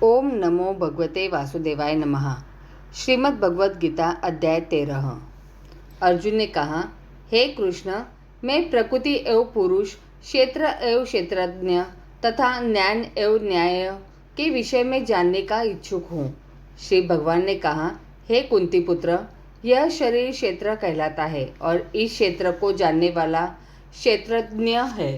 ओम नमो भगवते वासुदेवाय नमः। श्रीमद् भगवद गीता अध्याय 13। अर्जुन ने कहा, हे कृष्ण, मैं प्रकृति एवं पुरुष, क्षेत्र एवं क्षेत्रज्ञ तथा ज्ञान एवं न्याय के विषय में जानने का इच्छुक हूँ। श्री भगवान ने कहा, हे कुंती पुत्र, यह शरीर क्षेत्र कहलाता है और इस क्षेत्र को जानने वाला क्षेत्रज्ञ है।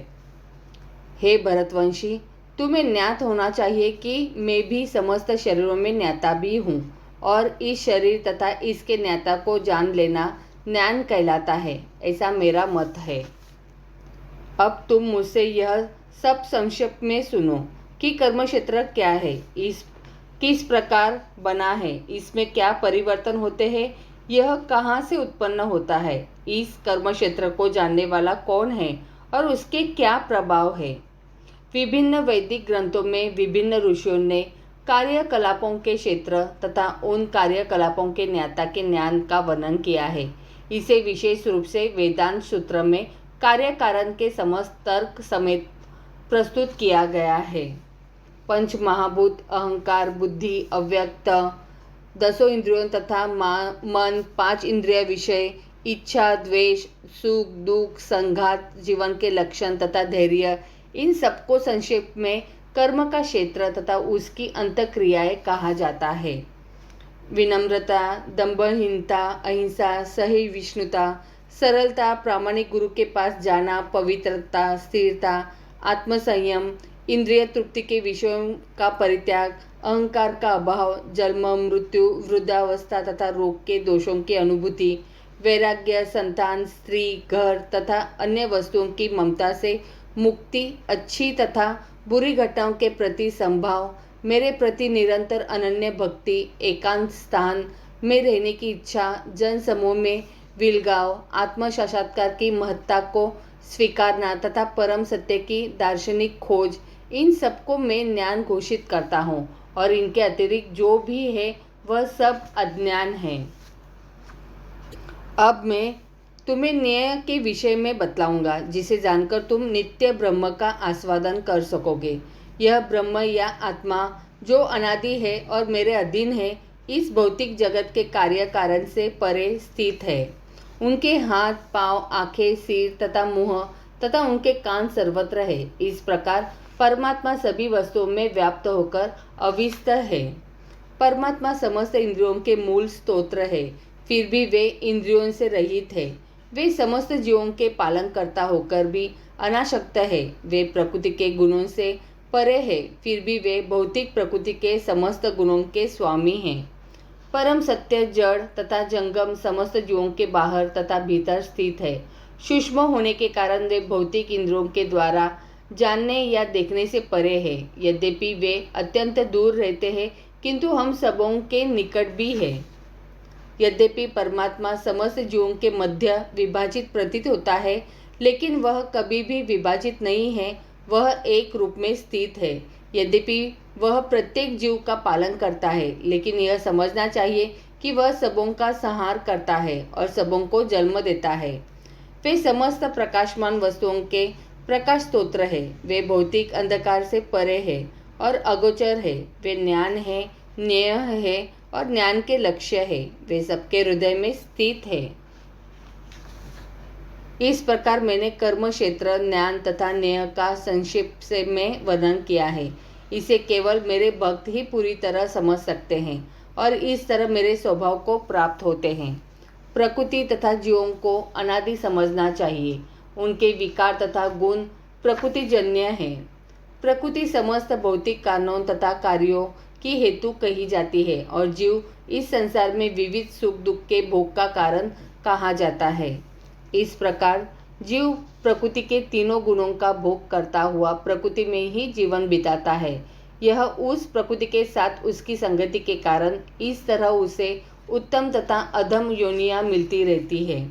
हे भरतवंशी, तुम्हें ज्ञात होना चाहिए कि मैं भी समस्त शरीरों में ज्ञाता भी हूँ और इस शरीर तथा इसके ज्ञाता को जान लेना ज्ञान कहलाता है, ऐसा मेरा मत है। अब तुम मुझसे यह सब संक्षेप में सुनो कि कर्म क्षेत्र क्या है, इस किस प्रकार बना है, इसमें क्या परिवर्तन होते हैं, यह कहाँ से उत्पन्न होता है, इस कर्म क्षेत्र को जानने वाला कौन है और उसके क्या प्रभाव है। विभिन्न वैदिक ग्रंथों में विभिन्न ऋषियों ने कार्यकलापों के क्षेत्र तथा उन कार्यकलापों के ज्ञाता के ज्ञान का वर्णन किया है। इसे विशेष रूप से वेदांत सूत्र में कार्य कारण के समस्त तर्क समेत प्रस्तुत किया गया है। पंच महाभूत, अहंकार, बुद्धि, अव्यक्त, दसों इंद्रियों तथा मन, पांच इंद्रिय विषय, इच्छा, द्वेष, सुख, दुख, संघात, जीवन के लक्षण तथा धैर्य, इन सबको संक्षेप में कर्म का क्षेत्र तथा उसकी अंतक्रियाएं कहा जाता है। विनम्रता, दंभहीनता, अहिंसा, सहिष्णुता, सरलता, प्रामाणिक गुरु के पास जाना, पवित्रता, स्थिरता, आत्मसंयम, इंद्रिय तृप्ति के विषयों का परित्याग, अहंकार का अभाव, जन्म, मृत्यु, वृद्धावस्था तथा रोग के दोषों की अनुभूति, वैराग्य, संतान, स्त्री, घर तथा अन्य वस्तुओं की ममता से मुक्ति, अच्छी तथा बुरी घटनाओं के प्रति संभाव, मेरे प्रति निरंतर अनन्य भक्ति, एकांत स्थान में रहने की इच्छा, जन समूह में विलगाव, आत्म साक्षात्कार की महत्ता को स्वीकारना तथा परम सत्य की दार्शनिक खोज, इन सबको मैं ज्ञान घोषित करता हूँ और इनके अतिरिक्त जो भी है वह सब अज्ञान है। अब मैं तुम्हें न्याय के विषय में बतलाऊंगा, जिसे जानकर तुम नित्य ब्रह्म का आस्वादन कर सकोगे। यह ब्रह्म या आत्मा जो अनादि है और मेरे अधीन है, इस भौतिक जगत के कार्य कारण से परे स्थित है। उनके हाथ, पांव, आंखें, सिर तथा मुंह तथा उनके कान सर्वत्र है। इस प्रकार परमात्मा सभी वस्तुओं में व्याप्त होकर अविस्त है। परमात्मा समस्त इंद्रियों के मूल स्तोत्र है, फिर भी वे इंद्रियों से रहित है। वे समस्त जीवों के पालन करता होकर भी अनासक्त है। वे प्रकृति के गुणों से परे है, फिर भी वे भौतिक प्रकृति के समस्त गुणों के स्वामी हैं। परम सत्य जड़ तथा जंगम समस्त जीवों के बाहर तथा भीतर स्थित है। सूक्ष्म होने के कारण वे भौतिक इंद्रियों के द्वारा जानने या देखने से परे है। यद्यपि वे अत्यंत दूर रहते हैं, किंतु हम सबों के निकट भी है। यद्यपि परमात्मा समस्त जीवों के मध्य विभाजित प्रतीत होता है, लेकिन वह कभी भी विभाजित नहीं है। वह एक रूप में स्थित है। यद्यपि वह प्रत्येक जीव का पालन करता है, लेकिन यह समझना चाहिए कि वह सबों का संहार करता है और सबों को जन्म देता है। वे समस्त प्रकाशमान वस्तुओं के प्रकाश स्तोत्र है। वे भौतिक अंधकार से परे है और अगोचर है। वे ज्ञान है, न्याय है और ज्ञान के लक्ष्य है। वे सबके हृदय में स्थित है। इस प्रकार मैंने कर्म क्षेत्र, ज्ञान तथा न्याय का संक्षेप से में वर्णन किया है। इसे केवल मेरे भक्त ही पूरी तरह समझ सकते हैं और इस तरह मेरे स्वभाव को प्राप्त होते हैं। प्रकृति तथा जीवों को अनादि समझना चाहिए। उनके विकार तथा गुण प्रकृतिजन्य हैं। प्रकृति समस्त भौतिक कारणों तथा कार्यों की हेतु कही जाती है और जीव इस संसार में विविध सुख दुख के भोग का कारण कहा जाता है। इस प्रकार जीव प्रकृति के तीनों गुणों का भोग करता हुआ प्रकृति में ही जीवन बिताता है। यह उस प्रकृति के साथ उसकी संगति के कारण इस तरह उसे उत्तम तथा अधम योनियां मिलती रहती है।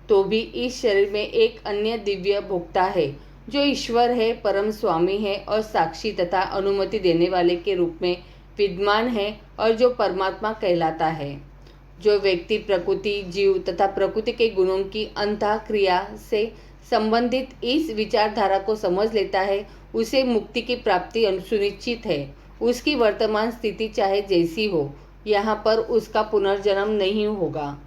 तो भी इस शरीर में एक अन्य दिव्य भोक्ता है, जो ईश्वर है, परम स्वामी है और साक्षी तथा अनुमति देने वाले के रूप में विद्यमान है और जो परमात्मा कहलाता है। जो व्यक्ति प्रकृति, जीव तथा प्रकृति के गुणों की अंतःक्रिया से संबंधित इस विचारधारा को समझ लेता है, उसे मुक्ति की प्राप्ति सुनिश्चित है। उसकी वर्तमान स्थिति चाहे जैसी हो, यहाँ पर उसका पुनर्जन्म नहीं होगा।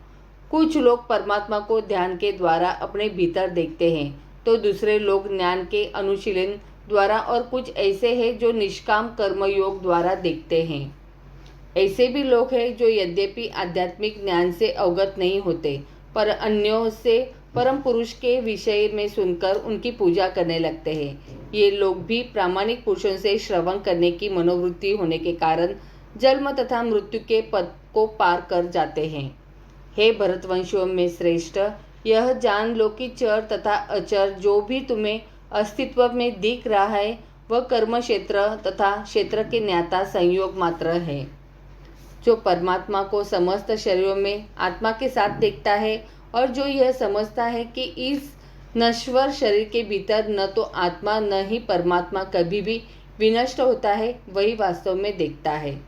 कुछ लोग परमात्मा को ध्यान के द्वारा अपने भीतर देखते हैं, तो दूसरे लोग ज्ञान के अनुशीलन द्वारा, और कुछ ऐसे हैं जो निष्काम कर्मयोग द्वारा देखते हैं। ऐसे भी लोग हैं जो यद्यपि आध्यात्मिक ज्ञान से अवगत नहीं होते, पर अन्यों से परम पुरुष के विषय में सुनकर उनकी पूजा करने लगते हैं। ये लोग भी प्रामाणिक पुरुषों से श्रवण करने की मनोवृत्ति होने के कारण जन्म तथा मृत्यु के पद को पार कर जाते हैं। हे भरतवंशियों में श्रेष्ठ, यह जान लो कि चर तथा अचर जो भी तुम्हें अस्तित्व में दिख रहा है, वह कर्म क्षेत्र तथा क्षेत्र के ज्ञाता संयोग मात्र है। जो परमात्मा को समस्त शरीरों में आत्मा के साथ देखता है, और जो यह समझता है कि इस नश्वर शरीर के भीतर न तो आत्मा न ही परमात्मा कभी भी विनष्ट होता है, वही वास्तव में देखता है।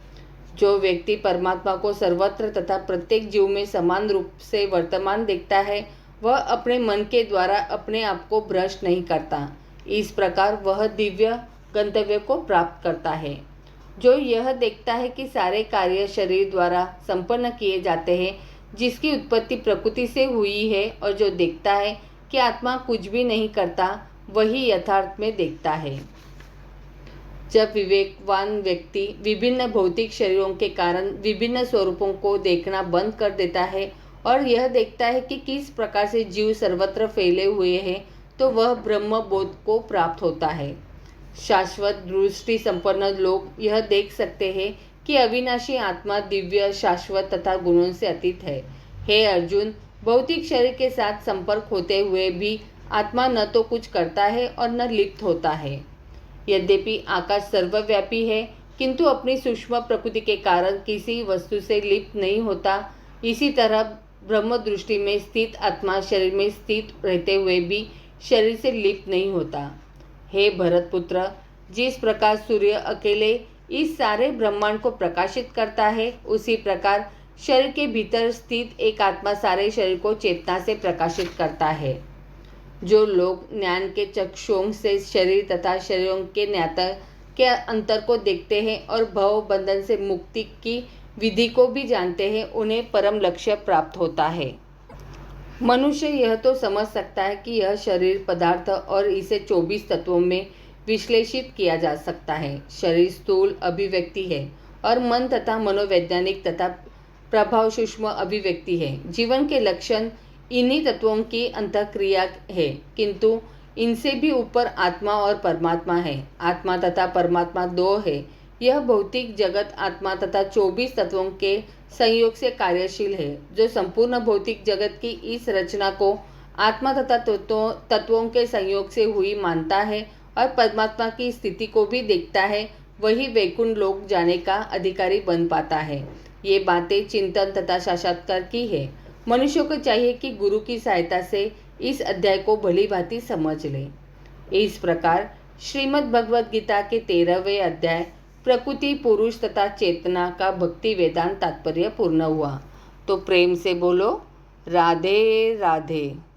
जो व्यक्ति परमात्मा को सर्वत्र तथा प्रत्येक जीव में समान रूप से वर्तमान देखता है, वह अपने मन के द्वारा अपने आप को भ्रष्ट नहीं करता। इस प्रकार वह दिव्य गंतव्य को प्राप्त करता है। जो यह देखता है कि सारे कार्य शरीर द्वारा संपन्न किए जाते हैं, जिसकी उत्पत्ति प्रकृति से हुई है, और जो देखता है कि आत्मा कुछ भी नहीं करता, वही यथार्थ में देखता है। जब विवेकवान व्यक्ति विभिन्न भौतिक शरीरों के कारण विभिन्न स्वरूपों को देखना बंद कर देता है और यह देखता है कि किस प्रकार से जीव सर्वत्र फैले हुए हैं, तो वह ब्रह्म बोध को प्राप्त होता है। शाश्वत दृष्टि संपन्न लोग यह देख सकते हैं कि अविनाशी आत्मा दिव्य, शाश्वत तथा गुणों से अतीत है। हे अर्जुन, भौतिक शरीर के साथ संपर्क होते हुए भी आत्मा न तो कुछ करता है और न लिप्त होता है। यद्यपि आकाश सर्वव्यापी है, किंतु अपनी सूक्ष्म प्रकृति के कारण किसी वस्तु से लिप्त नहीं होता। इसी तरह ब्रह्म दृष्टि में स्थित आत्मा शरीर में स्थित रहते हुए भी शरीर से लिप्त नहीं होता। हे भरतपुत्र, जिस प्रकार सूर्य अकेले इस सारे ब्रह्मांड को प्रकाशित करता है, उसी प्रकार शरीर के भीतर स्थित एक आत्मा सारे शरीर को चेतना से प्रकाशित करता है। जो लोग ज्ञान के चक्षुओं से शरीर तथा शरीरों के ज्ञाता के अंतर को देखते हैं और भव बंधन से मुक्ति की विधि को भी जानते हैं, उन्हें परम लक्ष्य प्राप्त होता है। मनुष्य यह तो समझ सकता है कि यह शरीर पदार्थ और इसे 24 तत्वों में विश्लेषित किया जा सकता है। शरीर स्थूल अभिव्यक्ति है और मन तथा मनोवैज्ञानिक तथा प्रभाव सूक्ष्म अभिव्यक्ति है। जीवन के लक्षण इन्हीं तत्वों की अंतःक्रिया है, किंतु इनसे भी ऊपर आत्मा और परमात्मा है। आत्मा तथा परमात्मा दो है। यह भौतिक जगत आत्मा तथा 24 तत्वों के संयोग से कार्यशील है। जो संपूर्ण भौतिक जगत की इस रचना को आत्मा तथा तत्वों के संयोग से हुई मानता है और परमात्मा की स्थिति को भी देखता है, वही वैकुंठ लोक जाने का अधिकारी बन पाता है। ये बातें चिंतन तथा साक्षात्कार की है। मनुष्यों को चाहिए कि गुरु की सहायता से इस अध्याय को भली भांति समझ ले। इस प्रकार श्रीमद् भगवद गीता के 13वें अध्याय प्रकृति, पुरुष तथा चेतना का भक्ति वेदांत तात्पर्य पूर्ण हुआ। तो प्रेम से बोलो राधे राधे।